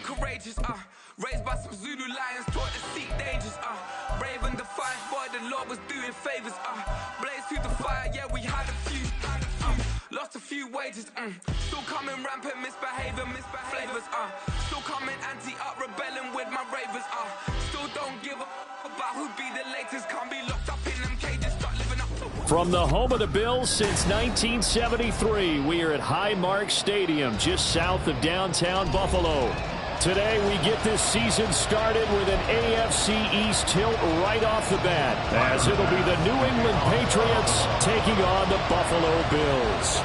courageous, raised by some Zulu lions, taught to seek dangers, brave and defiant, boy, the Lord was doing favors, blaze through the fire, yeah, we had a few, lost a few wages, still coming rampant, misbehavior, flavors, still coming anti-up, rebelling with my ravers, still don't give a about who be the latest, can't be locked up in them cages, start living up to. From the home of the Bills since 1973, we are at Highmark Stadium, just south of downtown Buffalo. Today, we get this season started with an AFC East tilt right off the bat, as it'll be the New England Patriots taking on the Buffalo Bills.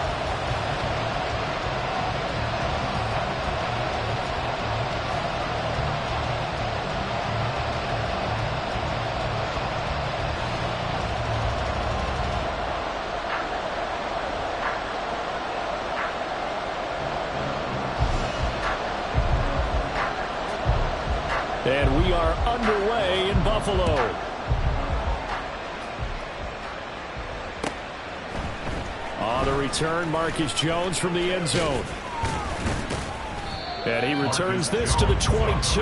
And we are underway in Buffalo. On the return, Marcus Jones from the end zone. And he returns this to the 22.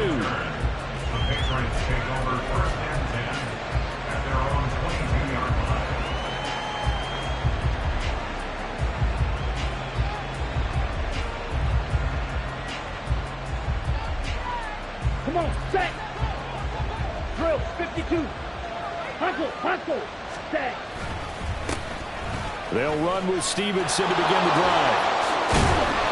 Come on, set. Drill, 52. Hustle, set. They'll run with Stevenson to begin the drive.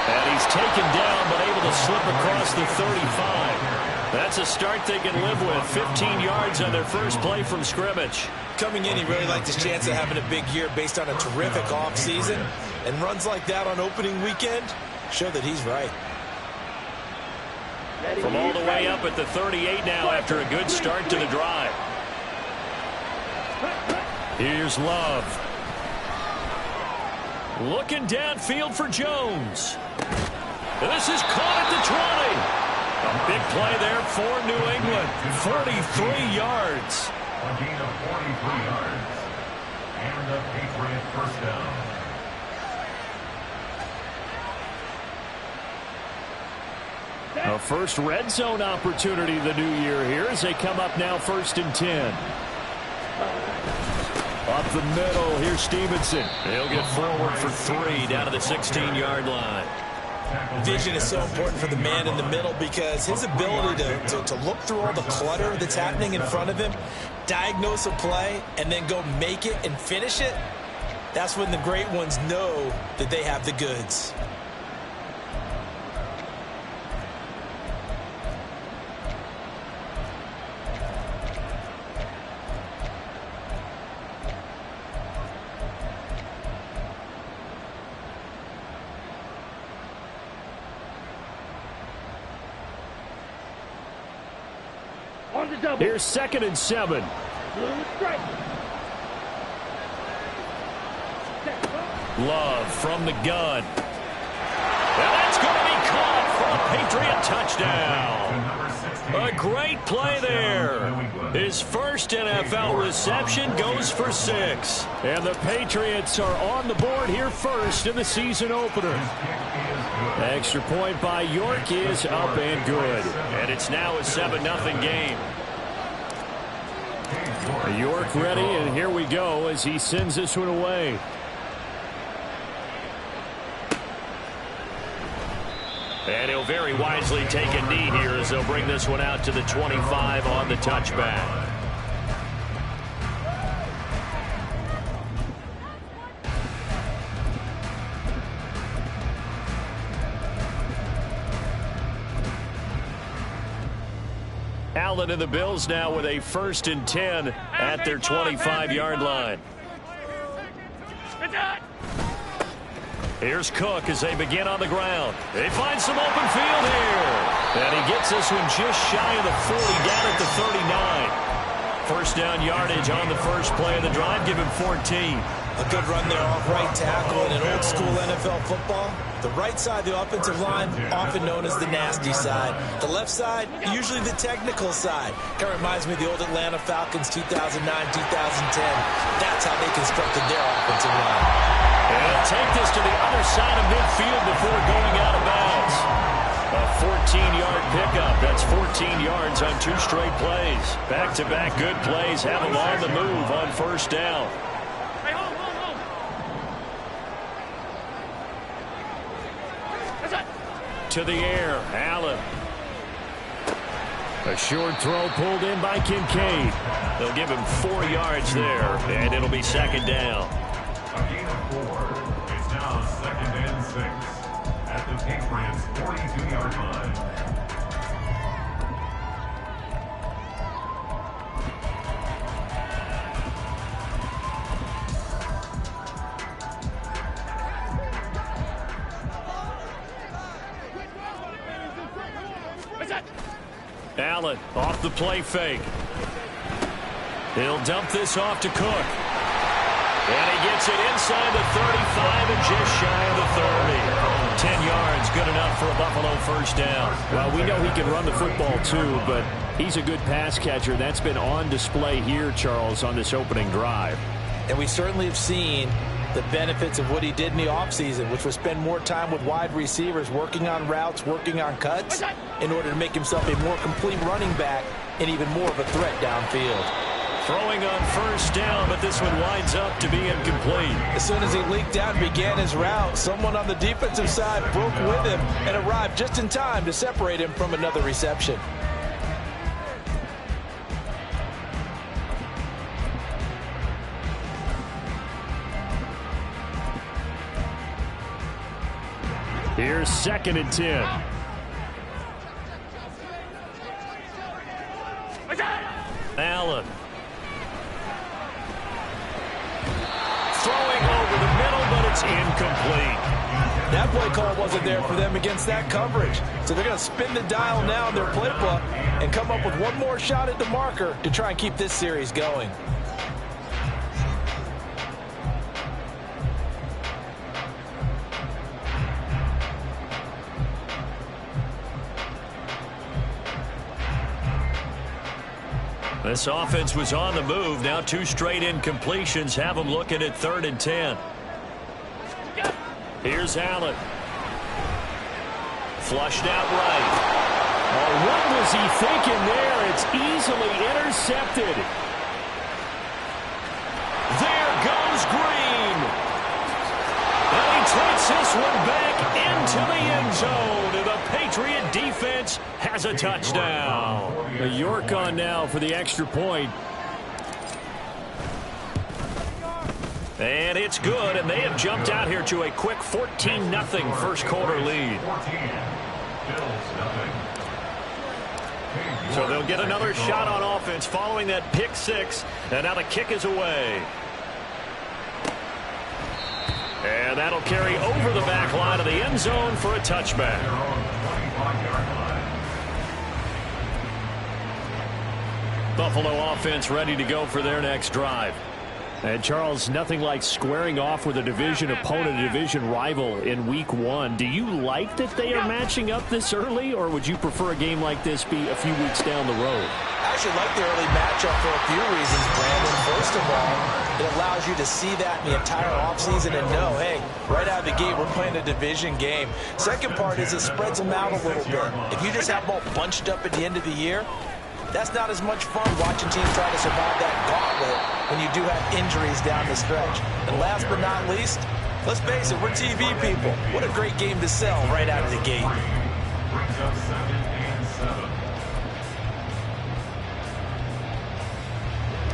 And he's taken down, but able to slip across the 35. That's a start they can live with. 15 yards on their first play from scrimmage. Coming in, he really liked his chance of having a big year based on a terrific offseason. And runs like that on opening weekend show that he's right. From all the way up at the 38 now after a good start to the drive. Here's Love. Looking downfield for Jones. This is caught at the 20. A big play there for New England. 43 yards. A gain of 43 yards. And a Patriot first down. A first red zone opportunity the new year here as they come up now 1st and 10. Up the middle, here's Stevenson. He'll get forward for 3 down to the 16-yard line. Vision is so important for the man in the middle because his ability to look through all the clutter that's happening in front of him, diagnose a play, and then go make it and finish it, that's when the great ones know that they have the goods. Here's 2nd and 7. Love from the gun. And that's going to be caught for a Patriot touchdown. A great play there. His first NFL reception goes for 6. And the Patriots are on the board here first in the season opener. Extra point by York is up and good. And it's now a 7-0 game. York ready, and here we go as he sends this one away. And he'll very wisely take a knee here as they'll bring this one out to the 25 on the touchback. Allen and the Bills now with a 1st and 10 at their 25-yard line. Here's Cook as they begin on the ground. They find some open field here. And he gets this one just shy of the 40 down at the 39. First down yardage on the first play of the drive. Give him 14. A good run there off right tackle in an old-school NFL football. The right side, the offensive line, often known as the nasty side. The left side, usually the technical side. Kind of reminds me of the old Atlanta Falcons 2009-2010. That's how they constructed their offensive line. And they'll take this to the other side of midfield before going out of bounds. A 14-yard pickup. That's 14 yards on 2 straight plays. Back-to-back good plays have him on the move on first down. To the air, Allen. A short throw pulled in by Kincaid. They'll give him 4 yards there, and it'll be second down. A gain of 4. It's now 2nd and 6 at the Patriots' 42-yard line. Allen off the play fake. He'll dump this off to Cook. And he gets it inside the 35 and just shy of the 30. 10 yards, good enough for a Buffalo first down. Well, we know he can run the football too, but he's a good pass catcher. That's been on display here, Charles, on this opening drive. And we certainly have seen the benefits of what he did in the offseason, which was spend more time with wide receivers, working on routes, working on cuts, in order to make himself a more complete running back and even more of a threat downfield. Throwing on first down, but this one winds up to be incomplete. As soon as he leaked out and began his route, someone on the defensive side broke with him and arrived just in time to separate him from another reception. Here's 2nd and 10. Allen. Throwing over the middle, but it's incomplete. That play call wasn't there for them against that coverage. So they're going to spin the dial now in their playbook and come up with one more shot at the marker to try and keep this series going. This offense was on the move. Now 2 straight incompletions have them looking at 3rd and 10. Here's Allen. Flushed out right. Oh, what was he thinking there? It's easily intercepted. There goes Green. And he takes this one back into the end zone. And the Patriot defense has a touchdown. A York on now for the extra point. And it's good, and they have jumped out here to a quick 14-0 first quarter lead. 14. Bills nothing. So they'll get another shot on offense following that pick 6, and now the kick is away. And that'll carry over the back line of the end zone for a touchback. They're on the 25-yard line. Buffalo offense ready to go for their next drive. And Charles, nothing like squaring off with a division opponent, a division rival in week 1. Do you like that they are matching up this early, or would you prefer a game like this be a few weeks down the road? I actually like the early matchup for a few reasons, Brandon. First of all, it allows you to see that in the entire offseason and know, hey, right out of the gate, we're playing a division game. Second part is it spreads them out a little bit. If you just have them all bunched up at the end of the year, that's not as much fun watching teams try to survive that gauntlet when you do have injuries down the stretch. And last but not least, let's face it, we're TV people. What a great game to sell right out of the gate. Brings up 2nd and 7.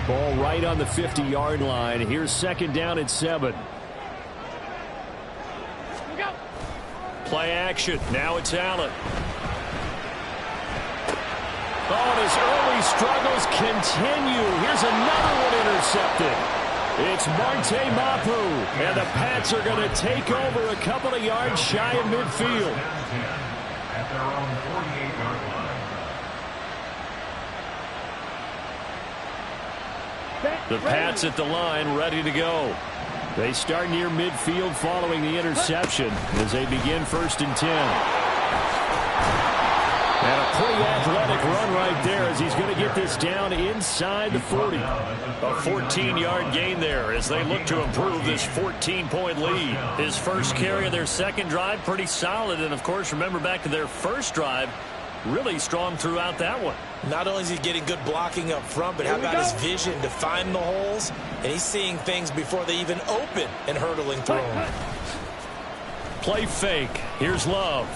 Ball right on the 50-yard line. Here's 2nd down and 7. Play action. Now it's Allen. Oh, and his early struggles continue. Here's another one intercepted. It's Marte Mapu, and the Pats are going to take over a couple of yards shy of midfield. At their own 48-yard line. The Pats at the line, ready to go. They start near midfield following the interception as they begin 1st and 10. And a pretty athletic run right there as he's going to get this down inside the 40. A 14-yard gain there as they look to improve this 14-point lead. His first carry of their second drive, pretty solid. And, of course, remember back to their first drive, really strong throughout that one. Not only is he getting good blocking up front, but how about his vision to find the holes? And he's seeing things before they even open and hurdling through them. Play fake. Here's Love.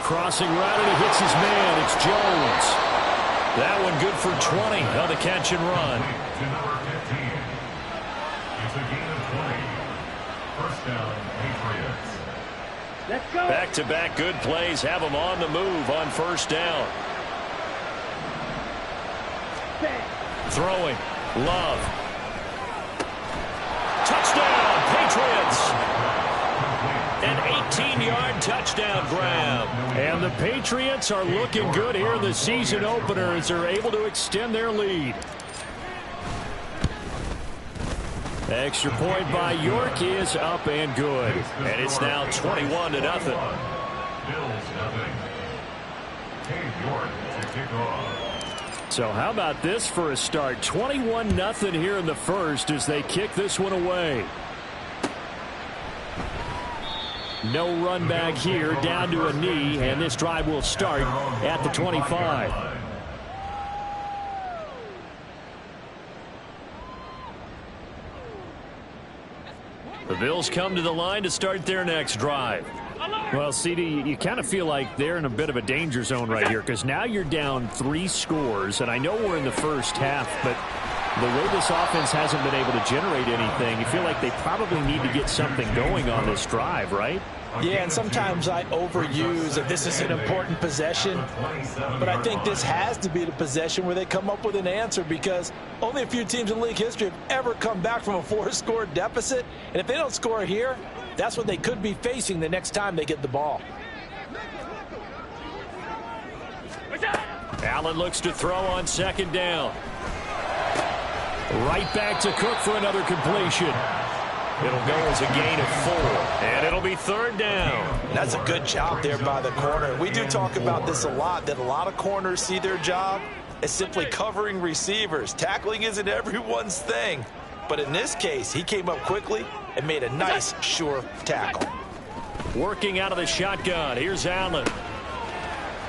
Crossing right, and he hits his man. It's Jones. That one good for 20 on the catch and run. To number 15. It's a gain of 20. First down, Patriots. Let's go. Back-to-back good plays have them on the move on first down. Throwing. Love. Touchdown, Patriots. An 18-yard touchdown grab. And the Patriots are looking good here in the season opener as they're able to extend their lead. Extra point by York is up and good. And it's now 21-0. Bills nothing. Cade York to kick off. So how about this for a start? 21-0 here in the first as they kick this one away. No run back here, down to a knee, and this drive will start at the 25. The Bills come to the line to start their next drive. Well, CD, you kind of feel like they're in a bit of a danger zone right here because now you're down 3 scores, and I know we're in the first half, but the way this offense hasn't been able to generate anything, you feel like they probably need to get something going on this drive, right? Yeah, and sometimes I overuse that this is an important possession, but I think this has to be the possession where they come up with an answer because only a few teams in league history have ever come back from a 4-score deficit, and if they don't score here, that's what they could be facing the next time they get the ball. Allen looks to throw on second down. Right back to Cook for another completion. It'll go as a gain of 4, and it'll be third down. That's a good job there by the corner. We do talk about this a lot, that a lot of corners see their job as simply covering receivers. Tackling isn't everyone's thing. But in this case, he came up quickly and made a nice, sure tackle. Working out of the shotgun. Here's Allen.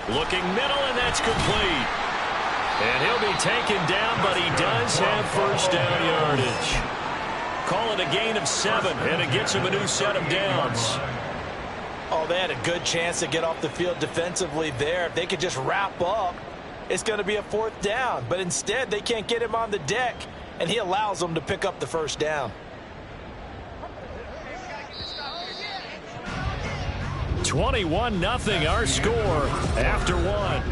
Looking middle, and that's complete. And he'll be taken down, but he does have first down yardage. Call it a gain of 7, and it gets him a new set of downs. Oh, they had a good chance to get off the field defensively there. If they could just wrap up, it's going to be a 4th down. But instead, they can't get him on the deck, and he allows them to pick up the first down. 21-0 our score after 1.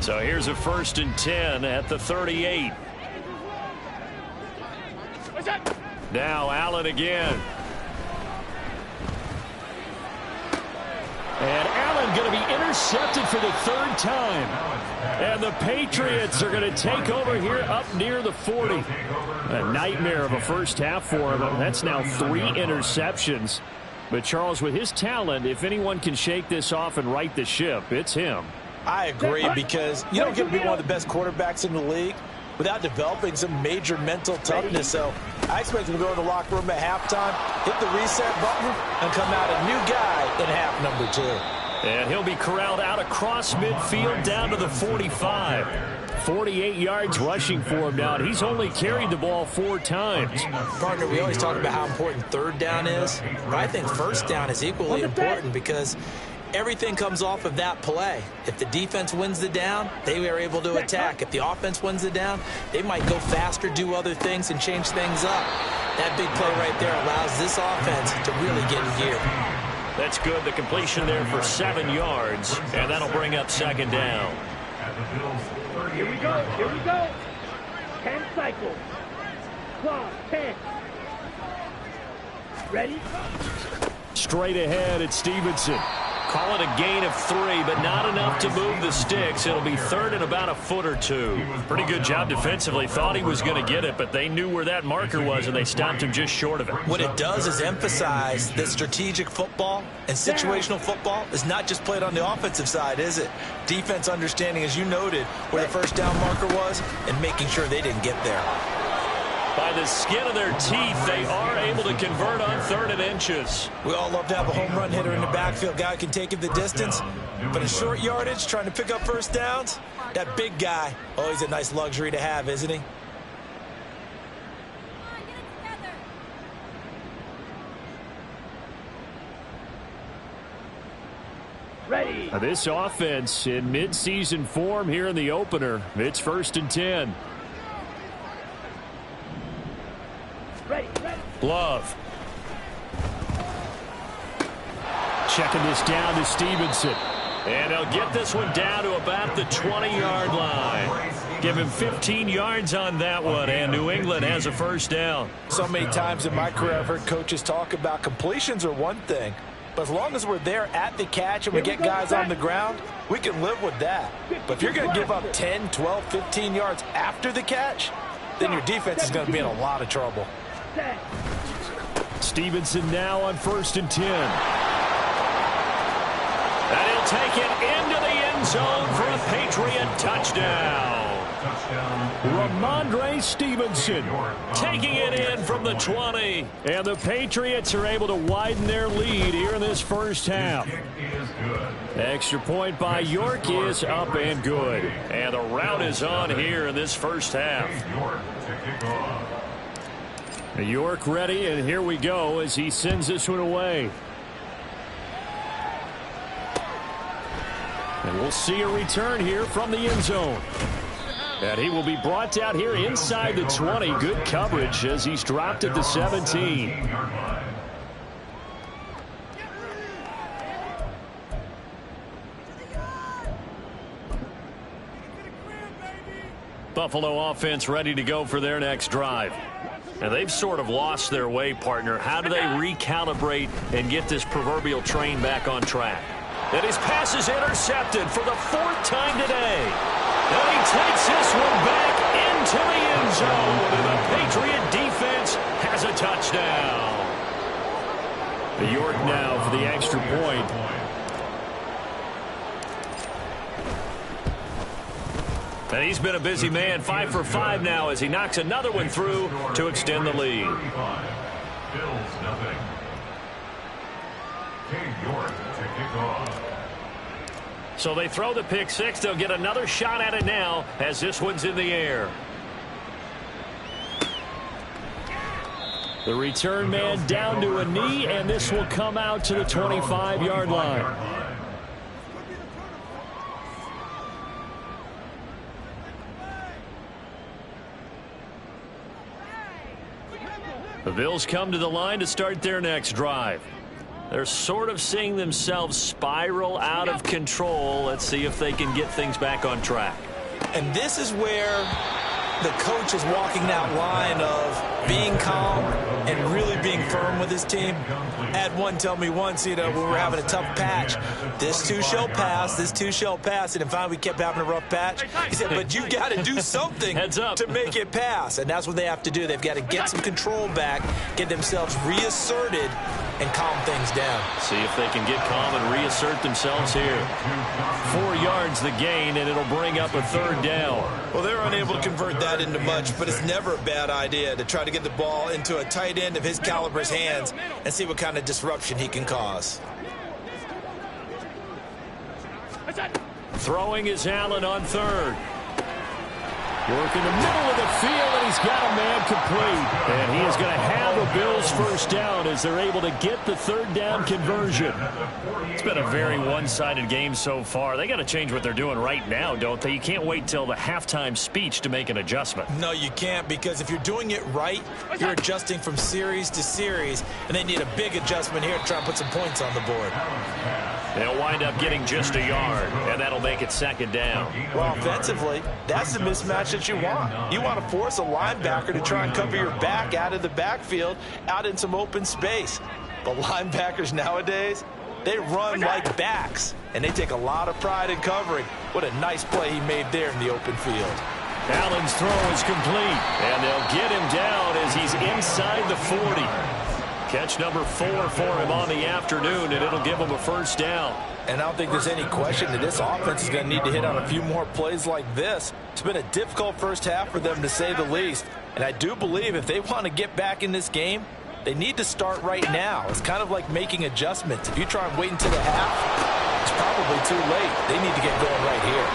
So here's a 1st and 10 at the 38. Now Allen again. And Allen going to be intercepted for the 3rd time. And the Patriots are going to take over here up near the 40. A nightmare of a first half for him. That's now 3 interceptions. But Charles, with his talent, if anyone can shake this off and right the ship, it's him. I agree, because you don't get to be one of the best quarterbacks in the league without developing some major mental toughness. So I expect him to go in the locker room at halftime, hit the reset button, and come out a new guy in half number 2. And he'll be corralled out across midfield down to the 45. 48 yards rushing for him now, and he's only carried the ball 4 times. Partner, we always talk about how important 3rd down is, but I think 1st down is equally important because everything comes off of that play. If the defense wins the down, they are able to attack. If the offense wins the down, they might go faster, do other things, and change things up. That big play right there allows this offense to really get in gear. That's good. The completion there for 7 yards, and that'll bring up 2nd down. Here we go. Here we go. 10 cycles. Clock, 10. Ready? Straight ahead, it's Stevenson. Call it a gain of 3, but not enough to move the sticks. It'll be third and about a foot or two. Pretty good job defensively. Thought he was going to get it, but they knew where that marker was, and they stopped him just short of it. What it does is emphasize that strategic football and situational football is not just played on the offensive side, is it? Defense understanding, as you noted, where the first down marker was and making sure they didn't get there. By the skin of their teeth, they are able to convert on 3rd and inches. We all love to have a home run hitter in the backfield. Guy can take it the distance. But in short yardage, trying to pick up first downs, that big guy, oh, he's a nice luxury to have, isn't he? Ready. This offense in midseason form here in the opener. It's 1st and 10. Ready. Love. Checking this down to Stevenson. And they'll get this one down to about the 20-yard line. Give him 15 yards on that one, and New England has a first down. So many times in my career I've heard coaches talk about completions are one thing, but as long as we're there at the catch and we get guys on the ground, we can live with that. But if you're going to give up 10, 12, 15 yards after the catch, then your defense is going to be in a lot of trouble. Stevenson now on 1st and 10. And he'll take it into the end zone for a Patriot touchdown. Ramondre Stevenson Taking it in from the 20. and the Patriots are able to widen their lead here in this first half. Extra point by York is up and good. And the route is on here in this first half. York ready, and here we go as he sends this one away. And we'll see a return here from the end zone. And he will be brought down here inside the 20. Good coverage as he's dropped at the 17. Buffalo offense ready to go for their next drive. And they've sort of lost their way, partner. How do they recalibrate and get this proverbial train back on track? And his pass is intercepted for the 4th time today. And he takes this one back into the end zone. And the Patriot defense has a touchdown. York now for the extra point. And he's been a busy man, 5 for 5 now as he knocks another one through to extend the lead. Bills nothing. York to kick off. So they throw the pick 6. They'll get another shot at it now as this one's in the air. The return man down to a knee, and this will come out to the 25-yard line. The Bills come to the line to start their next drive. They're sort of seeing themselves spiral out of control. Let's see if they can get things back on track. And this is where the coach is walking that line of being calm and really being firm with his team. I had one tell me once, when we were having a tough patch, this too shall pass, this too shall pass. And finally we kept having a rough patch. He said, but you got to do something to make it pass. And that's what they have to do. They've got to get some control back, get themselves reasserted, and calm things down. See if they can get calm and reassert themselves here. 4 yards the gain, and it'll bring up a 3rd down. Well, they're unable to convert that into much, but it's never a bad idea to try to get the ball into a tight end of his caliber's hands and see what kind of disruption he can cause. Throwing is Allen on 3rd. York in the middle of the field, and he's got a man complete. And he is going to have a Bills first down as they're able to get the 3rd down conversion. It's been a very one-sided game so far. They got to change what they're doing right now, don't they? You can't wait till the halftime speech to make an adjustment. No, you can't, because if you're doing it right, you're adjusting from series to series, and they need a big adjustment here to try and put some points on the board. They'll wind up getting just a yard, and that'll make it 2nd down. Well, offensively, that's a mismatch that you want. You want to force a linebacker to try and cover your back out of the backfield, out in some open space. But linebackers nowadays, they run like backs, and they take a lot of pride in covering. What a nice play he made there in the open field. Allen's throw is complete, and they'll get him down as he's inside the 40. Catch number 4 for him on the afternoon, and it'll give him a first down. And I don't think there's any question that this offense is going to need to hit on a few more plays like this. It's been a difficult first half for them, to say the least. And I do believe if they want to get back in this game, they need to start right now. It's kind of like making adjustments. If you try and wait until the half, it's probably too late. They need to get going right here.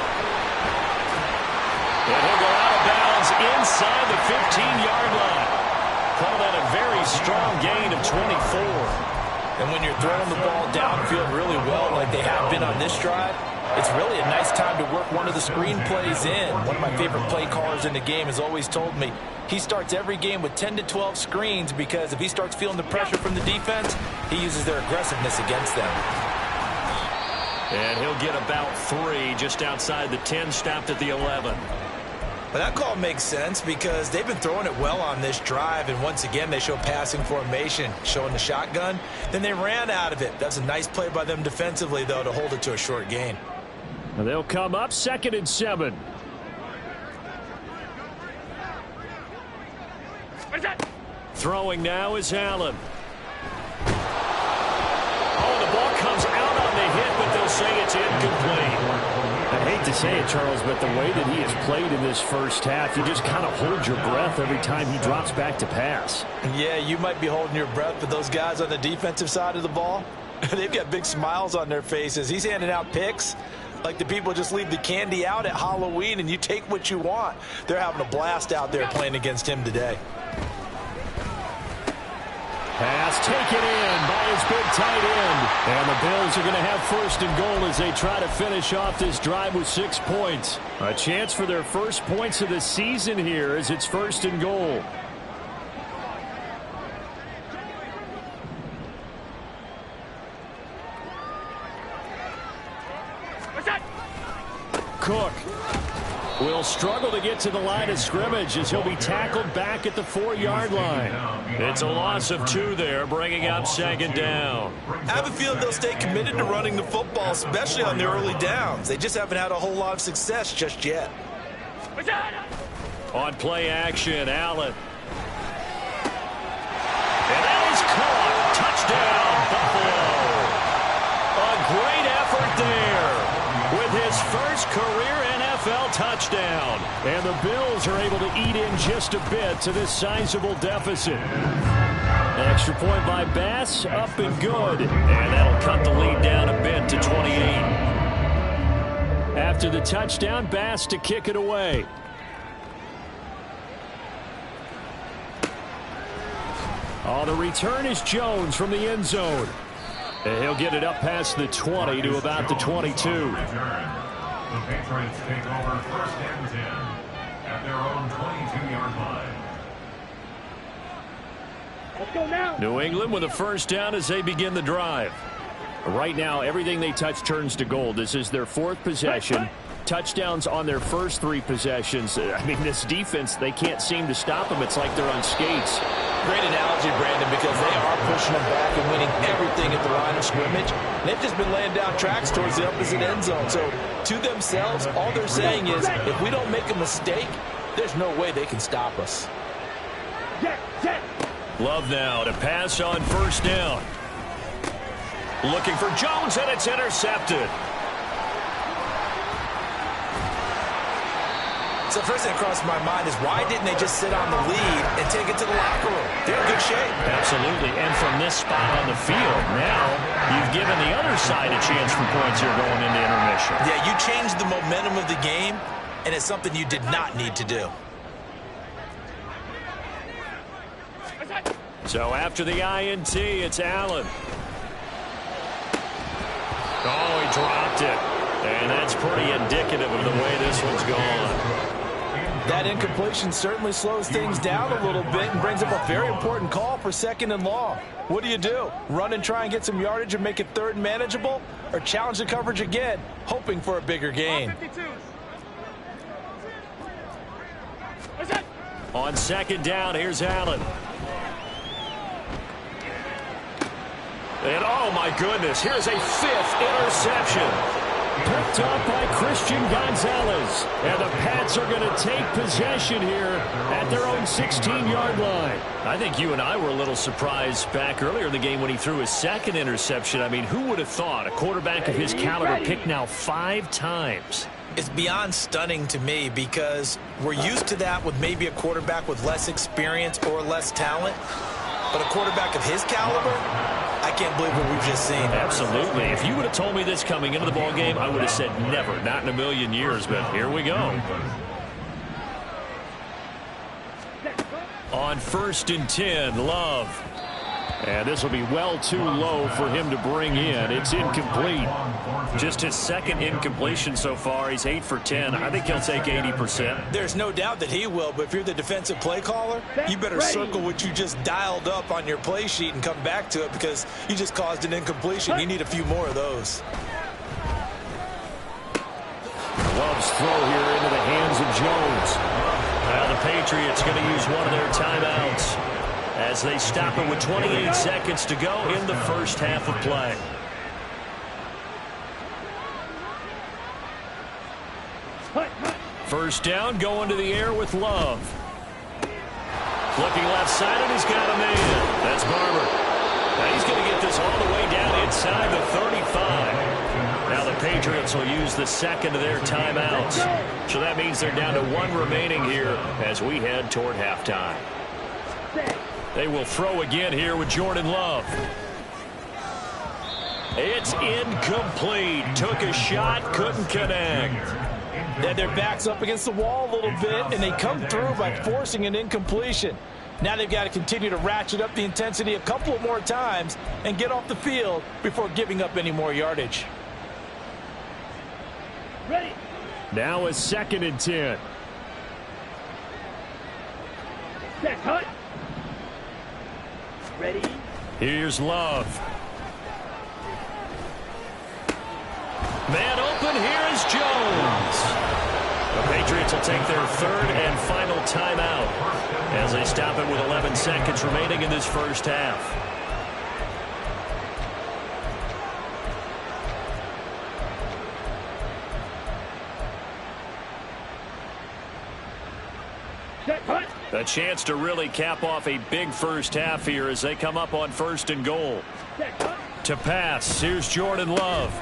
And he'll go out of bounds inside the 15-yard line. Call that a very strong gain of 24. And when you're throwing the ball downfield really well like they have been on this drive, it's really a nice time to work one of the screen plays in. One of my favorite play callers in the game has always told me he starts every game with 10 to 12 screens because if he starts feeling the pressure from the defense, he uses their aggressiveness against them. And he'll get about 3 just outside the 10, stopped at the 11. But that call makes sense because they've been throwing it well on this drive, and once again they show passing formation, showing the shotgun. Then they ran out of it. That's a nice play by them defensively, though, to hold it to a short gain. And they'll come up 2nd and 7. Throwing now is Allen. Oh, the ball comes out on the hit, but they'll say it's incomplete. I hate to say it, Charles, but the way that he has played in this first half, you just kind of hold your breath every time he drops back to pass. Yeah, you might be holding your breath, but those guys on the defensive side of the ball, they've got big smiles on their faces. He's handing out picks like the people just leave the candy out at Halloween and you take what you want. They're having a blast out there playing against him today. Pass taken in by his big tight end. And the Bills are going to have 1st and goal as they try to finish off this drive with 6 points. A chance for their first points of the season here as it's 1st and goal. Cook will struggle to get to the line of scrimmage as he'll be tackled back at the 4-yard line. It's a loss of 2 there, bringing up 2nd down. I have a feeling they'll stay committed to running the football, especially on the early downs. They just haven't had a whole lot of success just yet. On play action, Allen. And that is caught. Touchdown, Buffalo. A great effort there with his first career NFL touchdown. And the Bills are able to eat in just a bit to this sizable deficit. Extra point by Bass, up and good. And that'll cut the lead down a bit to 28. After the touchdown, Bass to kick it away. Oh, the return is Jones from the end zone. And he'll get it up past the 20 to about the 22. The Patriots take over 1st and 10 at their own 22-yard line. Let's go now. New England with a first down as they begin the drive. Right now, everything they touch turns to gold. This is their 4th possession. Touchdowns on their first 3 possessions. I mean, this defense, they can't seem to stop them. It's like they're on skates. Great analogy, Brandon, because they are pushing them back and winning everything at the line of scrimmage. They've just been laying down tracks towards the opposite end zone. So, to themselves, all they're saying is, if we don't make a mistake, there's no way they can stop us. Love now to pass on first down. Looking for Jones, and it's intercepted. So the first thing that crossed my mind is why didn't they just sit on the lead and take it to the locker room? They're in good shape. Absolutely. And from this spot on the field, now you've given the other side a chance for points here going into intermission. Yeah, you changed the momentum of the game, and it's something you did not need to do. So after the INT, it's Allen. Oh, he dropped it. And that's pretty indicative of the way this one's gone. That incompletion certainly slows things down a little bit and brings up a very important call for 2nd and long. What do? Run and try and get some yardage and make it 3rd and manageable? Or challenge the coverage again, hoping for a bigger gain? On second down, here's Allen. And oh my goodness, here's a 5th interception. Picked up by Christian Gonzalez. And the Pats are going to take possession here at their own 16-yard line. I think you and I were a little surprised back earlier in the game when he threw his 2nd interception. I mean, who would have thought a quarterback of his caliber picked now 5 times? It's beyond stunning to me because we're used to that with maybe a quarterback with less experience or less talent. But a quarterback of his caliber, I can't believe what we've just seen. Absolutely. If you would have told me this coming into the ballgame, I would have said never, not in a million years. But here we go. On 1st and 10, Love. And this will be well too low for him to bring in. It's incomplete. Just his 2nd incompletion so far. He's 8 for 10. I think he'll take 80%. There's no doubt that he will, but if you're the defensive play caller, you better circle what you just dialed up on your play sheet and come back to it because you just caused an incompletion. You need a few more of those. Love's throw here into the hands of Jones. Now the Patriots going to use one of their timeouts as they stop it with 28 seconds to go in the first half of play. First down, going to the air with Love. Looking left side, and he's got a man. That's Barber. Now he's going to get this all the way down inside the 35. Now the Patriots will use the 2nd of their timeouts. So that means they're down to 1 remaining here as we head toward halftime. They will throw again here with Jordan Love. It's incomplete. Took a shot, couldn't connect. Then their back's up against the wall a little bit, and they come through by forcing an incompletion. Now they've got to continue to ratchet up the intensity a couple of more times and get off the field before giving up any more yardage. Ready. Now a 2nd and 10. Set, cut. Ready. Here's Love. Man open, here is Jones. The Patriots will take their 3rd and final timeout as they stop it with 11 seconds remaining in this first half. Set, cut. A chance to really cap off a big first half here as they come up on 1st and goal. Set, cut. To pass, here's Jordan Love.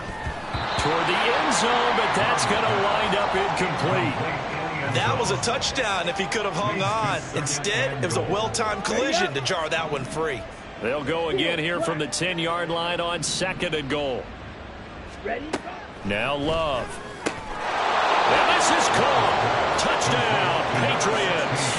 Toward the end zone, but that's going to wind up incomplete. That was a touchdown if he could have hung on. Instead, it was a well-timed collision to jar that one free. They'll go again here from the 10-yard line on 2nd and goal. Ready. Now Love. And this is caught. Touchdown, Patriots.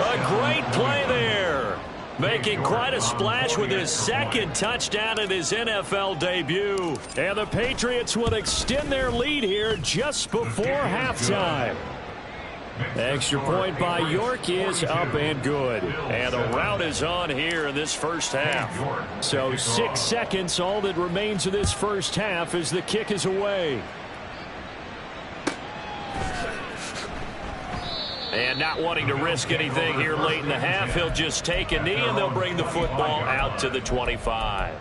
A great play there. Making quite a splash with his 2nd touchdown in his NFL debut. And the Patriots will extend their lead here just before halftime. Extra point by York is up and good. And the route is on here in this first half. So 6 seconds, all that remains of this first half as the kick is away. And not wanting to risk anything here late in the half, he'll just take a knee and they'll bring the football out to the 25.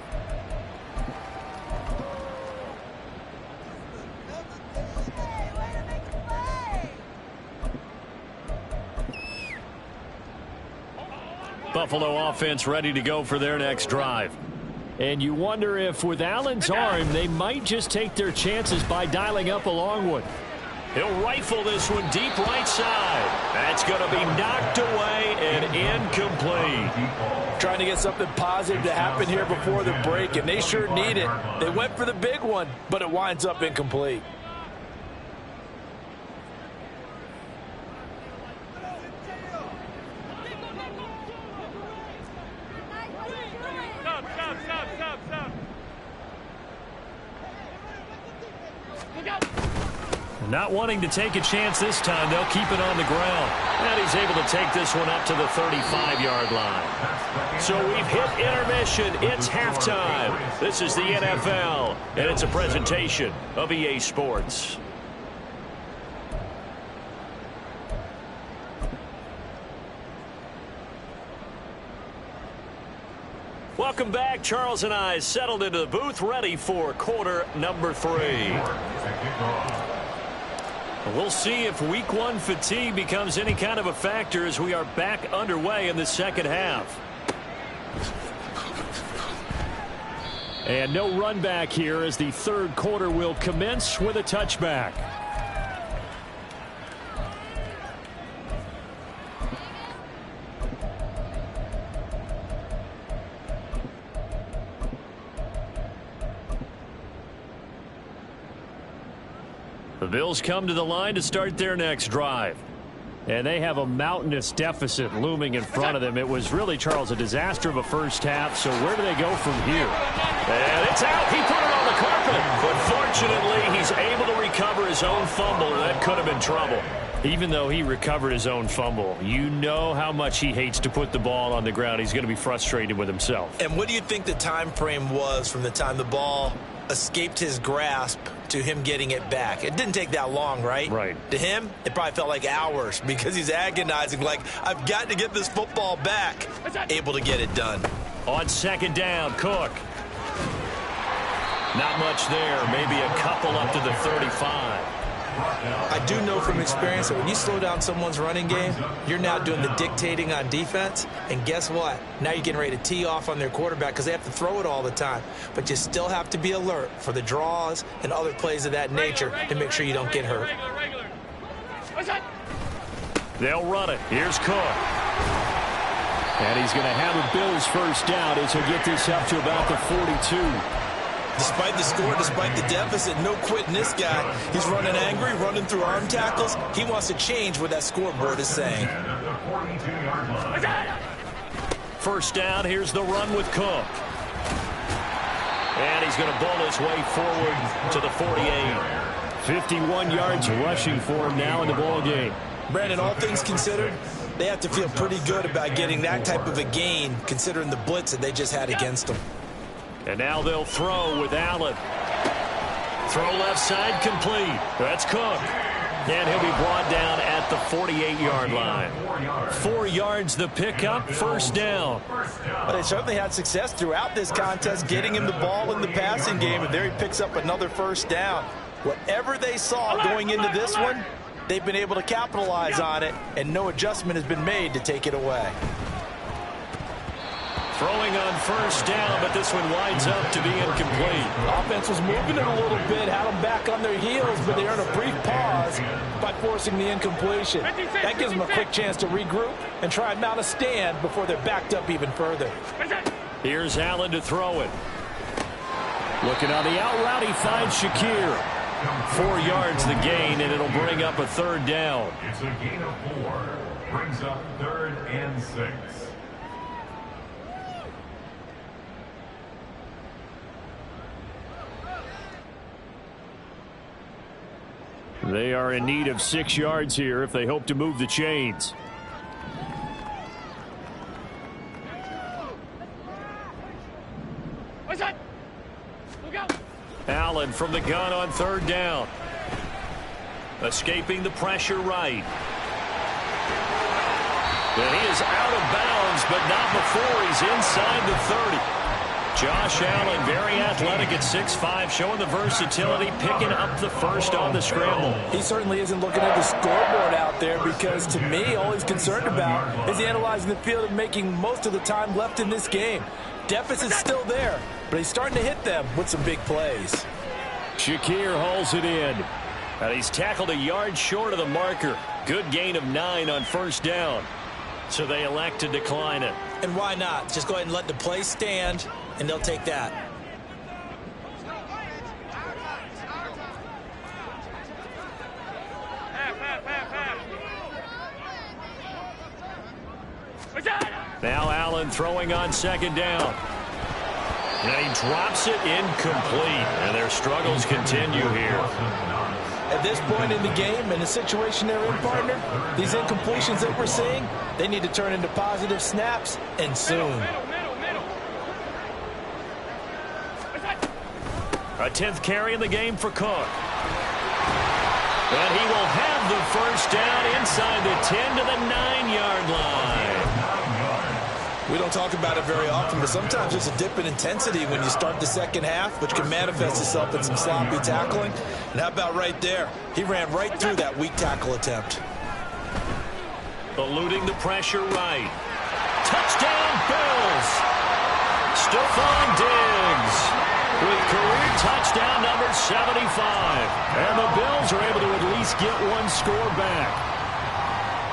Buffalo offense ready to go for their next drive. And you wonder if with Allen's arm, they might just take their chances by dialing up a long one. He'll rifle this one deep right side. That's going to be knocked away and incomplete. Trying to get something positive to happen here before the break, and they sure need it. They went for the big one, but it winds up incomplete. Not wanting to take a chance this time, they'll keep it on the ground. And he's able to take this one up to the 35-yard line. So we've hit intermission. It's halftime. This is the NFL, and it's a presentation of EA Sports. Welcome back. Charles and I settled into the booth, ready for quarter number 3. We'll see if week 1 fatigue becomes any kind of a factor as we are back underway in the second half. And no run back here as the third quarter will commence with a touchback. The Bills come to the line to start their next drive. And they have a mountainous deficit looming in front of them. It was really, Charles, a disaster of a first half. So where do they go from here? And it's out. He put it on the carpet. But fortunately, he's able to recover his own fumble. That could have been trouble. Even though he recovered his own fumble, you know how much he hates to put the ball on the ground. He's going to be frustrated with himself. And what do you think the time frame was from the time the ball escaped his grasp to him getting it back? It didn't take that long, right? Right. To him, it probably felt like hours because he's agonizing, like, I've got to get this football back. Able to get it done. On second down, Cook. Not much there. Maybe a couple up to the 35. I do know from experience that when you slow down someone's running game, you're now doing the dictating on defense. And guess what? Now you're getting ready to tee off on their quarterback because they have to throw it all the time. But you still have to be alert for the draws and other plays of that nature to make sure you don't get hurt. They'll run it. Here's Cook. And he's going to have a Bills first down as he'll get this up to about the 42. Despite the score, despite the deficit, no quitting this guy. He's running angry, running through arm tackles. He wants to change what that scoreboard is saying. First down, here's the run with Cook. And he's going to bowl his way forward to the 48. 51 yards rushing for him now in the ball game. Brandon, all things considered, they have to feel pretty good about getting that type of a gain considering the blitz that they just had against them. And now they'll throw with Allen. Throw left side complete. That's Cook. And he'll be brought down at the 48-yard line. 4 yards the pickup, first down. But they certainly had success throughout this contest getting him the ball in the passing game, and there he picks up another first down. Whatever they saw going into this one, they've been able to capitalize on it, and no adjustment has been made to take it away. Throwing on first down, but this one winds up to be incomplete. Offense was moving it a little bit, had them back on their heels, but they earned a brief pause by forcing the incompletion. That gives them a quick chance to regroup and try and mount a stand before they're backed up even further. Here's Allen to throw it. Looking on the out route, he finds Shakir. 4 yards the gain, and it'll bring up a third down. It's a gain of 4. Brings up 3rd and 6. They are in need of 6 yards here if they hope to move the chains. Allen from the gun on third down. Escaping the pressure right. And he is out of bounds, but not before he's inside the 30. Josh Allen, very athletic at 6'5", showing the versatility, picking up the first on the scramble. He certainly isn't looking at the scoreboard out there because, to me, all he's concerned about is analyzing the field and making most of the time left in this game. Deficit's still there, but he's starting to hit them with some big plays. Shakir hauls it in. And he's tackled a yard short of the marker. Good gain of 9 on first down. So they elect to decline it. And why not? Just go ahead and let the play stand, and they'll take that. Now Allen throwing on second down. And he drops it incomplete. And their struggles continue here. At this point in the game, in the situation they're in, partner, these incompletions that we're seeing, they need to turn into positive snaps, and soon. A 10th carry in the game for Cook. And he will have the first down inside the 10 to the 9-yard line. We don't talk about it very often, but sometimes there's a dip in intensity when you start the second half, which can manifest itself in some sloppy tackling. And how about right there? He ran right through that weak tackle attempt. Eluding the pressure right. Touchdown, Bills! Stephon Diggs with career touchdown number 75. And the Bills are able to at least get one score back.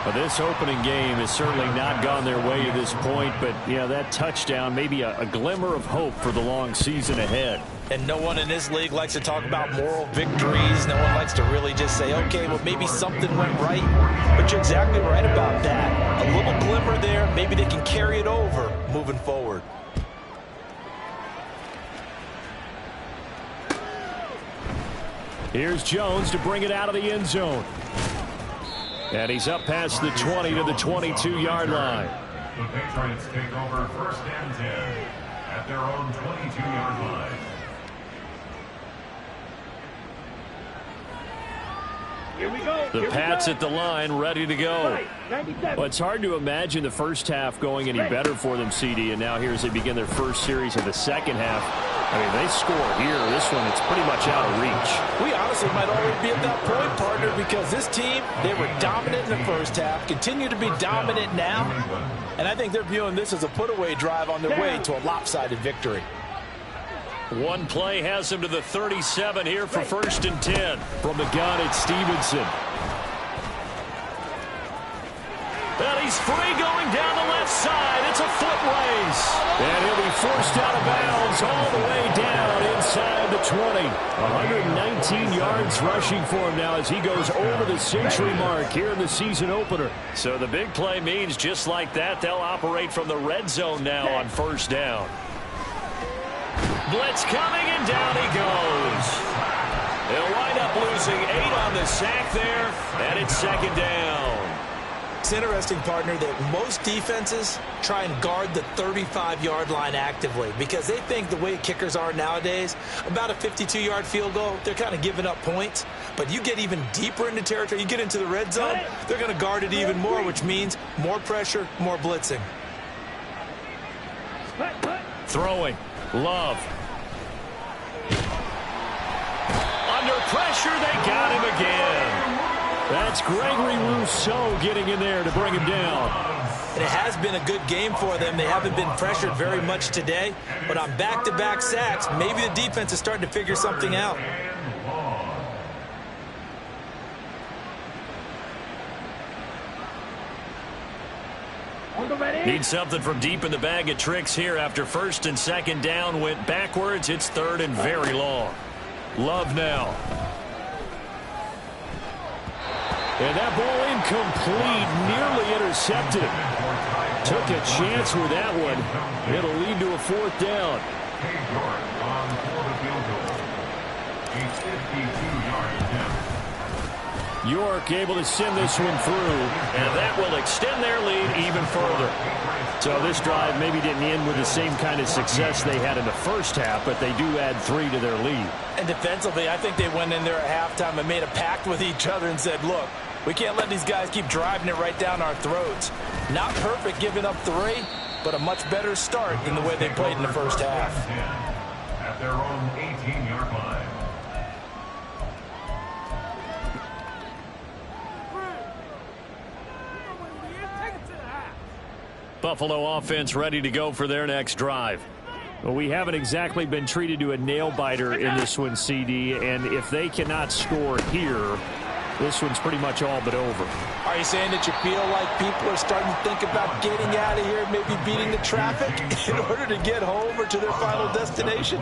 Well, this opening game has certainly not gone their way to this point, but, yeah, that touchdown may be a glimmer of hope for the long season ahead. And no one in this league likes to talk about moral victories. No one likes to really just say, okay, well, maybe something went right. But you're exactly right about that. A little glimmer there. Maybe they can carry it over moving forward. Here's Jones to bring it out of the end zone. And he's up past the 20 to the 22-yard line. The Patriots take over 1st and 10 at their own 22-yard line. Here we go. The Pats at the line, ready to go. Well, it's hard to imagine the first half going any better for them, CD, and now here as they begin their first series of the second half. I mean, they score here. This one, it's pretty much out of reach. We honestly might already be at that point, partner, because this team, they were dominant in the first half, continue to be dominant now, and I think they're viewing this as a put-away drive on their way to a lopsided victory. One play has him to the 37 here for 1st and 10. From the gun, it's Stevenson. And he's free going down the left side. It's a foot race. And he'll be forced out of bounds all the way down inside the 20. 119 yards rushing for him now as he goes over the century mark here in the season opener. So the big play means just like that, they'll operate from the red zone now on 1st down. Blitz coming, and down he goes. They'll wind up losing 8 on the sack there, and it's 2nd down. It's interesting, partner, that most defenses try and guard the 35-yard line actively because they think the way kickers are nowadays, about a 52-yard field goal, they're kind of giving up points. But you get even deeper into territory, you get into the red zone, they're going to guard it even more, which means more pressure, more blitzing. Throwing. Love. Under pressure, they got him again. That's Gregory Rousseau getting in there to bring him down. And it has been a good game for them. They haven't been pressured very much today. But on back-to-back sacks, maybe the defense is starting to figure something out. Need something from deep in the bag of tricks here after 1st and 2nd down went backwards. It's 3rd and very long. Love now. And that ball incomplete, nearly intercepted. Took a chance with that one. It'll lead to a 4th down. York able to send this one through. And that will extend their lead even further. So this drive maybe didn't end with the same kind of success they had in the first half, but they do add 3 to their lead. And defensively, I think they went in there at halftime and made a pact with each other and said, look, we can't let these guys keep driving it right down our throats. Not perfect giving up 3, but a much better start than the way they played in the first half. At their own 18-yard line. Buffalo offense ready to go for their next drive. Well, we haven't exactly been treated to a nail-biter in this one, CD, and if they cannot score here, this one's pretty much all but over. Are you saying that you feel like people are starting to think about getting out of here, maybe beating the traffic in order to get home or to their final destination?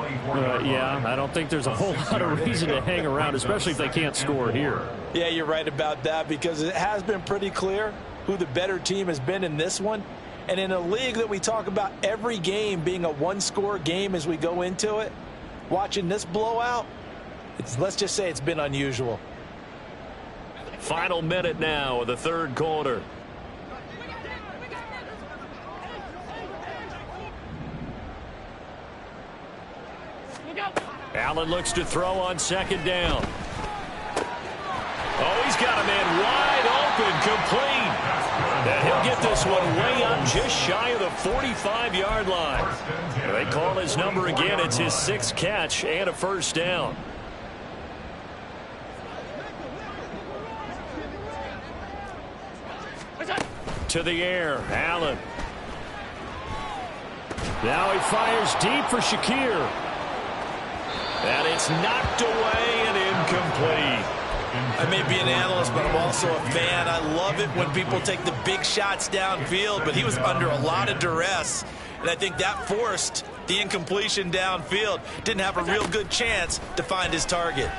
Yeah, I don't think there's a whole lot of reason to hang around, especially if they can't score here. Yeah, you're right about that because it has been pretty clear who the better team has been in this one. And in a league that we talk about every game being a one-score game as we go into it, watching this blowout, let's just say it's been unusual. Final minute now of the 3rd quarter. Allen looks to throw on 2nd down. Oh, he's got a man wide open, complete. And he'll get this one way up just shy of the 45-yard line. They call his number again. It's his 6th catch and a first down. To the air, Allen. Now he fires deep for Shakir. And it's knocked away and incomplete. I may be an analyst, but I'm also a fan. I love it when people take the big shots downfield, but he was under a lot of duress, and I think that forced the incompletion downfield. Didn't have a real good chance to find his target.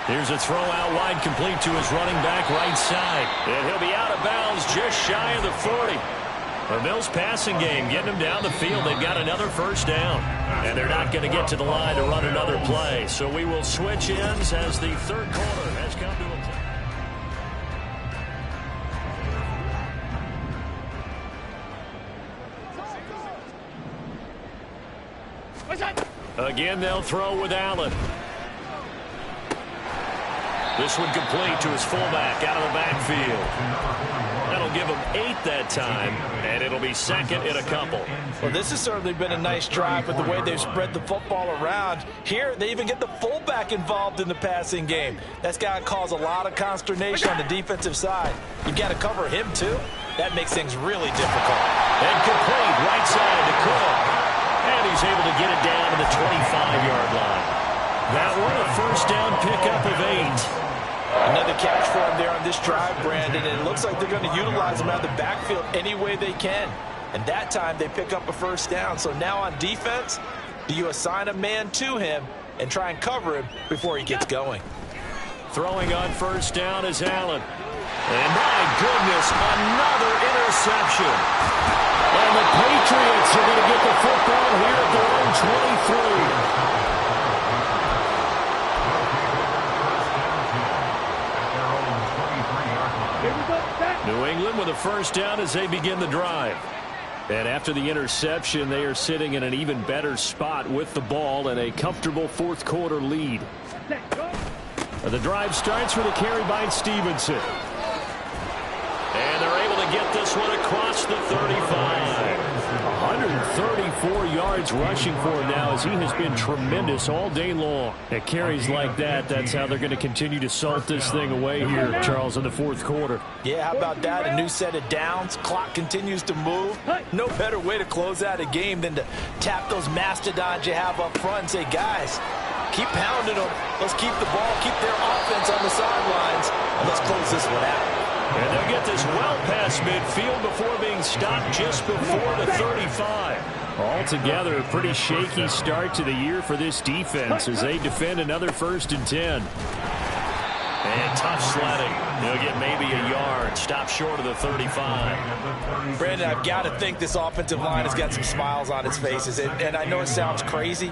Here's a throw out wide, complete to his running back right side. And he'll be out of bounds just shy of the 40. The Bills passing game getting them down the field. They've got another first down. And they're not going to get to the line to run another play. So we will switch ends as the third quarter has come to a Again, they'll throw with Allen. This one complete to his fullback out of the backfield. That'll give him 8 that time, and it'll be second in a couple. Well, this has certainly been a nice drive with the way they've spread the football around. Here, they even get the fullback involved in the passing game. That's got to cause a lot of consternation on the defensive side. You've got to cover him, too. That makes things really difficult. And complete right side to Cook. And he's able to get it down to the 25-yard line. That one a first down pickup of 8. Another catch for him there on this drive, Brandon, and it looks like they're going to utilize him out of the backfield any way they can. And that time they pick up a first down. So now on defense, do you assign a man to him and try and cover him before he gets going? Throwing on first down is Allen. And my goodness, another interception. And the Patriots are going to get the football here at their own 23. New England with a first down as they begin the drive. And after the interception, they are sitting in an even better spot with the ball and a comfortable fourth quarter lead. The drive starts with a carry by Stevenson. And they're able to get this one across the 35. 134 yards rushing for him now as he has been tremendous all day long. At carries like that, that's how they're going to continue to salt this thing away here, Charles, in the fourth quarter. Yeah, how about that? A new set of downs. Clock continues to move. No better way to close out a game than to tap those mastodons you have up front and say, guys, keep pounding them. Let's keep the ball, keep their offense on the sidelines, and let's close this one out. And they'll get this well past midfield before being stopped just before the 35. Altogether, a pretty shaky start to the year for this defense as they defend another 1st and 10. And tough sledding. They'll get maybe a yard. Stop short of the 35. Brandon, I've got to think this offensive line has got some smiles on its faces. And I know it sounds crazy,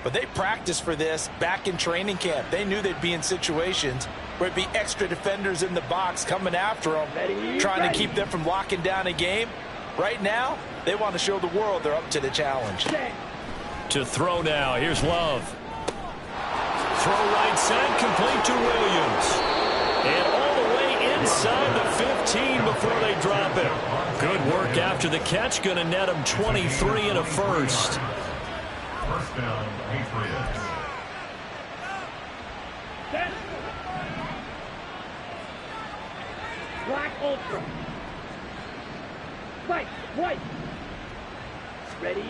but they practiced for this back in training camp. They knew they'd be in situations where it'd be extra defenders in the box coming after them, trying to keep them from locking down a game. Right now, they want to show the world they're up to the challenge. To throw now, here's Love. Throw right side, complete to Williams. And all the way inside the 15 before they drop it. Good work after the catch, going to net them 23 and a first. First down, Patriots. Black Ultra. White. Ready?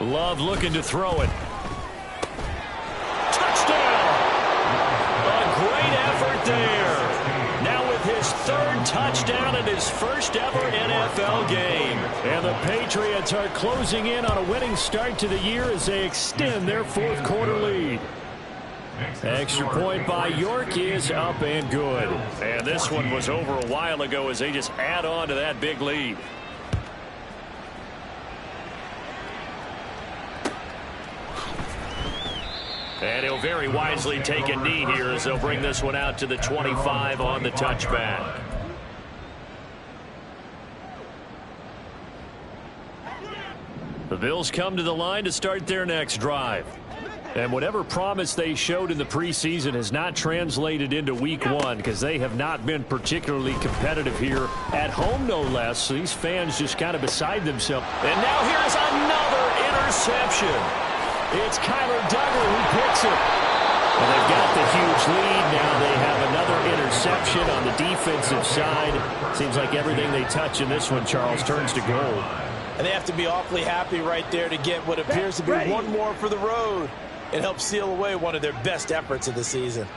Love looking to throw it. Touchdown! A great effort there. Now with his 3rd touchdown in his first ever NFL game. And the Patriots are closing in on a winning start to the year as they extend their fourth quarter lead. Extra point by York is up and good. And this one was over a while ago as they just add on to that big lead. And he'll very wisely take a knee here as they'll bring this one out to the 25 on the touchback. The Bills come to the line to start their next drive. And whatever promise they showed in the preseason has not translated into week one because they have not been particularly competitive here at home, no less. So these fans just kind of beside themselves. And now here's another interception. It's Kyler Duggar who picks it. And they've got the huge lead. Now they have another interception on the defensive side. Seems like everything they touch in this one, Charles, turns to gold. And they have to be awfully happy right there to get what appears to be one more for the road. It helps seal away one of their best efforts of the season.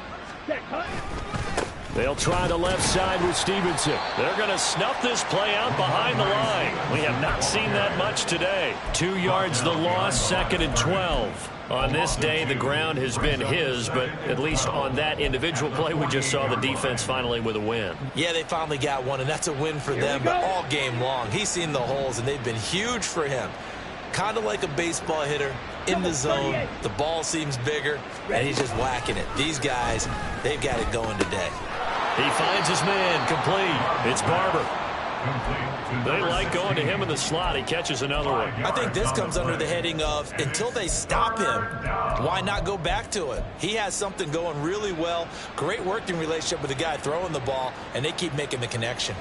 They'll try the left side with Stevenson. They're going to snuff this play out behind the line. We have not seen that much today. 2 yards the loss, 2nd and 12. On this day, the ground has been his, but at least on that individual play, we just saw the defense finally with a win. Yeah, they finally got one, and that's a win for them, but all game long. He's seen the holes, and they've been huge for him. Kind of like a baseball hitter in the zone. The ball seems bigger, and he's just whacking it. These guys, they've got it going today. He finds his man, complete. It's Barber. They like going to him in the slot. He catches another one. I think this comes under the heading of until they stop him, why not go back to it? He has something going really well. Great working relationship with the guy throwing the ball, and they keep making the connection.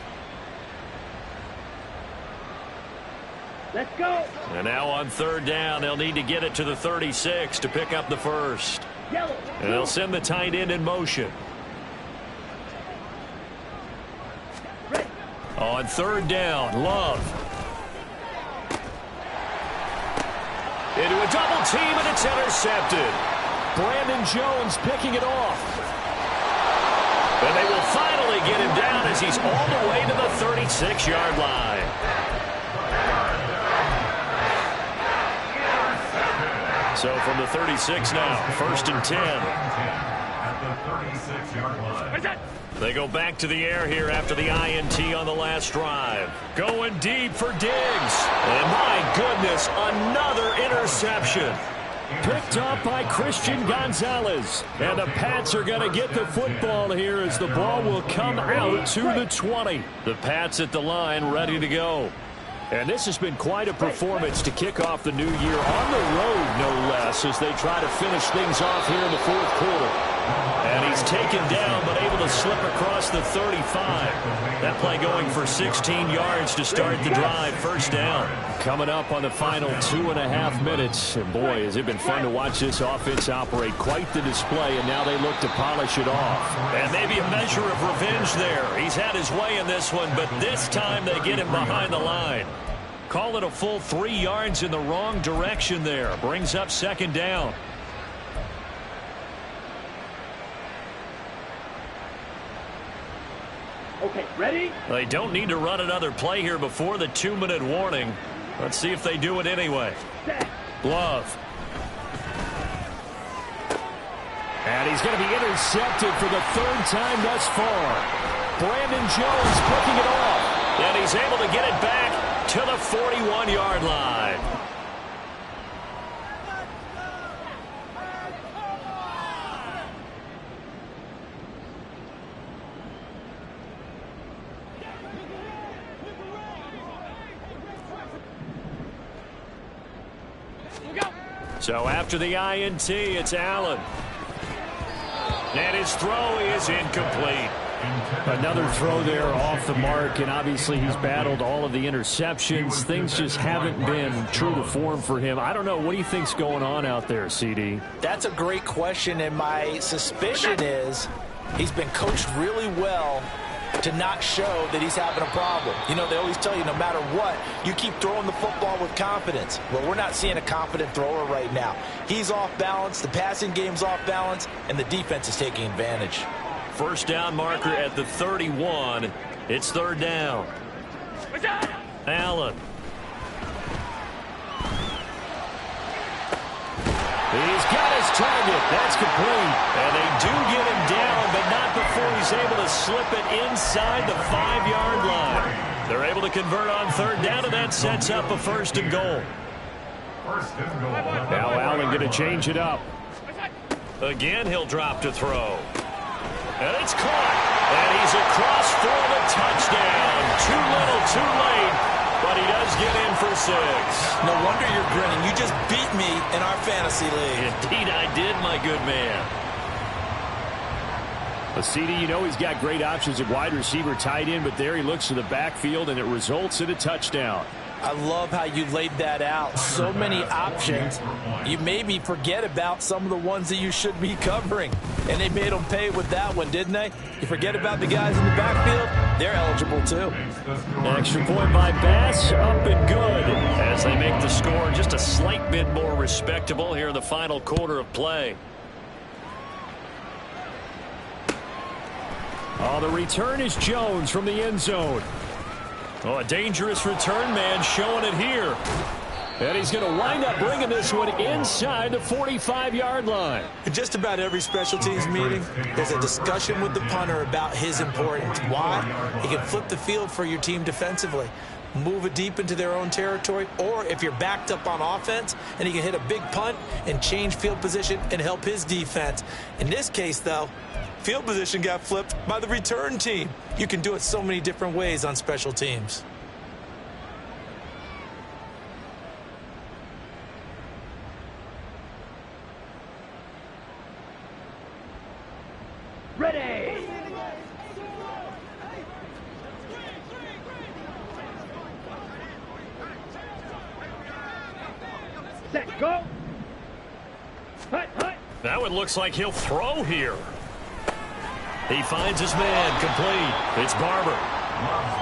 Let's go. And now on 3rd down, they'll need to get it to the 36 to pick up the first. Yellow. And they'll send the tight end in motion. Ready. On 3rd down, Love. Into a double team, and it's intercepted. Brandon Jones picking it off. And they will finally get him down as he's all the way to the 36-yard line. So from the 36 now, 1st and 10. At the 36-yard line. They go back to the air here after the INT on the last drive. Going deep for Diggs. And my goodness, another interception. Picked up by Christian Gonzalez. And the Pats are going to get the football here as the ball will come out to the 20. The Pats at the line, ready to go. And this has been quite a performance to kick off the new year on the road, no less, as they try to finish things off here in the 4th quarter. And he's taken down, but able to slip across the 35. That play going for 16 yards to start the drive. 1st down. Coming up on the final 2.5 minutes. And boy, has it been fun to watch this offense operate. Quite the display, and now they look to polish it off. And maybe a measure of revenge there. He's had his way in this one, but this time they get him behind the line. Call it a full 3 yards in the wrong direction there. Brings up 2nd down. Okay, ready? They don't need to run another play here before the 2-minute warning. Let's see if they do it anyway. Set. Love. And he's going to be intercepted for the 3rd time thus far. Brandon Jones picking it off. And he's able to get it back to the 41-yard line. So after the INT, it's Allen. And his throw is incomplete. Another throw there off the mark, and obviously he's battled all of the interceptions. Things just haven't been true to form for him. I don't know. What do you think's going on out there, CD? That's a great question, and my suspicion is he's been coached really well to not show that he's having a problem. You know, they always tell you no matter what, you keep throwing the football with confidence. Well, we're not seeing a confident thrower right now. He's off balance, the passing game's off balance, and the defense is taking advantage. 1st down marker at the 31. It's 3rd down. Allen. He's got his target. That's complete. And they do get him down, but not before he's able to slip it inside the 5-yard line. They're able to convert on 3rd down, and that sets up a 1st and goal. Now Allen going to change it up. Again, he'll drop to throw. And it's caught. And he's across for the touchdown. Too little, too late. But but he does get in for 6. No wonder you're grinning. You just beat me in our fantasy league. Indeed I did, my good man. But CD, you know he's got great options at wide receiver, tight end, but there he looks to the backfield, and it results in a touchdown. I love how you laid that out. So many options. You maybe forget about some of the ones that you should be covering. And they made them pay with that one, didn't they? You forget about the guys in the backfield, they're eligible too. Extra point by Bass, up and good. As they make the score just a slight bit more respectable here in the final quarter of play. Oh, the return is Jones from the end zone. Oh, a dangerous return man showing it here. And he's going to wind up bringing this one inside the 45-yard line. In just about every special teams meeting, there's a discussion with the punter about his importance. Why? He can flip the field for your team defensively, move it deep into their own territory, or if you're backed up on offense, and he can hit a big punt and change field position and help his defense. In this case, though, field position got flipped by the return team. You can do it so many different ways on special teams. Ready. Set, go. Hut, hut. That one looks like he'll throw here. He finds his man, complete. It's Barber.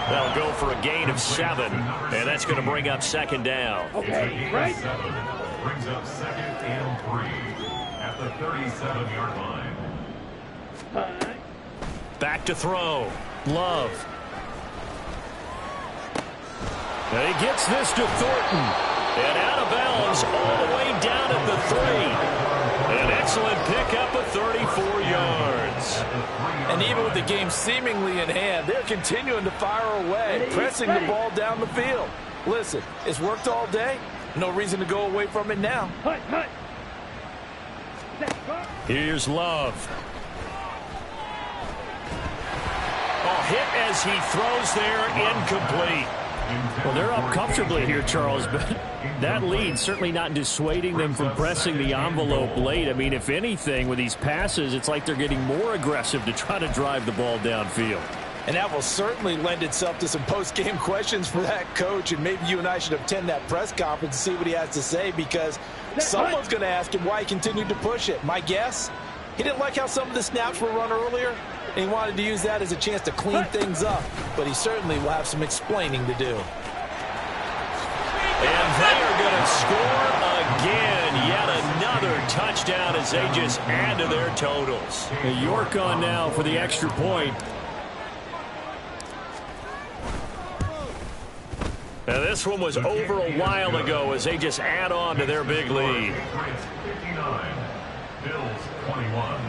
That'll go for a gain of 7, and that's going to bring up second down. Okay, right. Brings up 2nd and 3 at the 37-yard line. Back to throw. Love. And he gets this to Thornton. And out of bounds all the way down at the 3. An excellent pickup of 34 yards. And even with the game seemingly in hand, they're continuing to fire away, pressing the ball down the field. Listen, it's worked all day. No reason to go away from it now. Hut, hut. Set, go. Here's Love. Oh, hit as he throws there, incomplete. Well, they're up comfortably here, Charles, but that lead certainly not dissuading them from pressing the envelope late. I mean, if anything, with these passes, it's like they're getting more aggressive to try to drive the ball downfield. And that will certainly lend itself to some post-game questions for that coach, and maybe you and I should attend that press conference and see what he has to say, because someone's going to ask him why he continued to push it. My guess, he didn't like how some of the snaps were run earlier, and he wanted to use that as a chance to clean things up, but he certainly will have some explaining to do. And they are going to score again. Yet another touchdown as they just add to their totals. York on now for the extra point. Now this one was over a while ago as they just add on to their big lead. Patriots 59, Bills 21.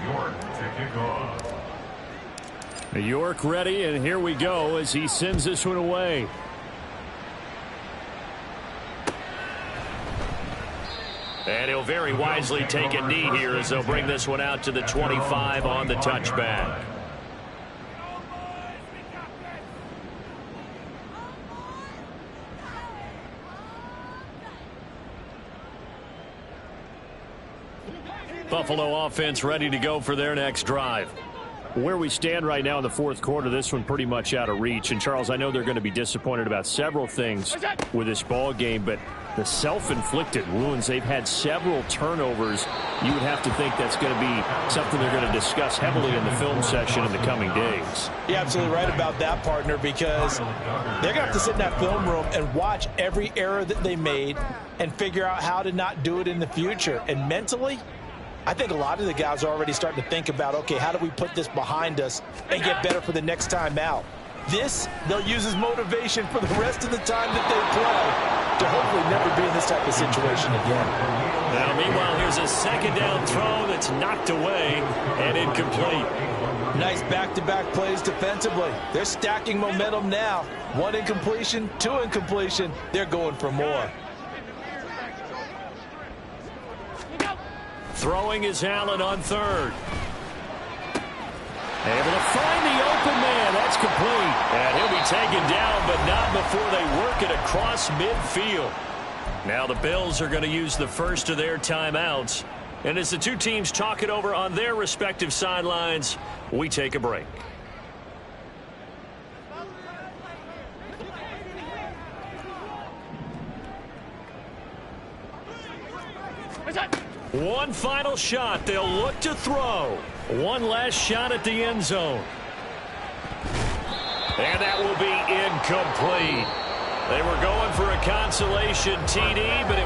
York to kick off. York ready, and here we go as he sends this one away. And he'll very wisely take a knee here as they'll bring this one out to the 25 on the touchback. Buffalo offense ready to go for their next drive. Where we stand right now in the fourth quarter, this one pretty much out of reach. And, Charles, I know they're going to be disappointed about several things with this ball game, but the self-inflicted wounds, they've had several turnovers. You would have to think that's going to be something they're going to discuss heavily in the film session in the coming days. You're absolutely right about that, partner, because they're going to have to sit in that film room and watch every error that they made and figure out how to not do it in the future. And mentally, I think a lot of the guys are already starting to think about, okay, how do we put this behind us and get better for the next time out? This, they'll use as motivation for the rest of the time that they play to hopefully never be in this type of situation again. Now, meanwhile, here's a second down throw that's knocked away and incomplete. Nice back-to-back plays defensively. They're stacking momentum now. One incompletion, two incompletion. They're going for more. Throwing is Allen on third. Able to find the open man. That's complete. And he'll be taken down, but not before they work it across midfield. Now the Bills are going to use the first of their timeouts. And as the two teams talk it over on their respective sidelines, we take a break. One final shot. They'll look to throw. One last shot at the end zone. And that will be incomplete. They were going for a consolation TD, but it was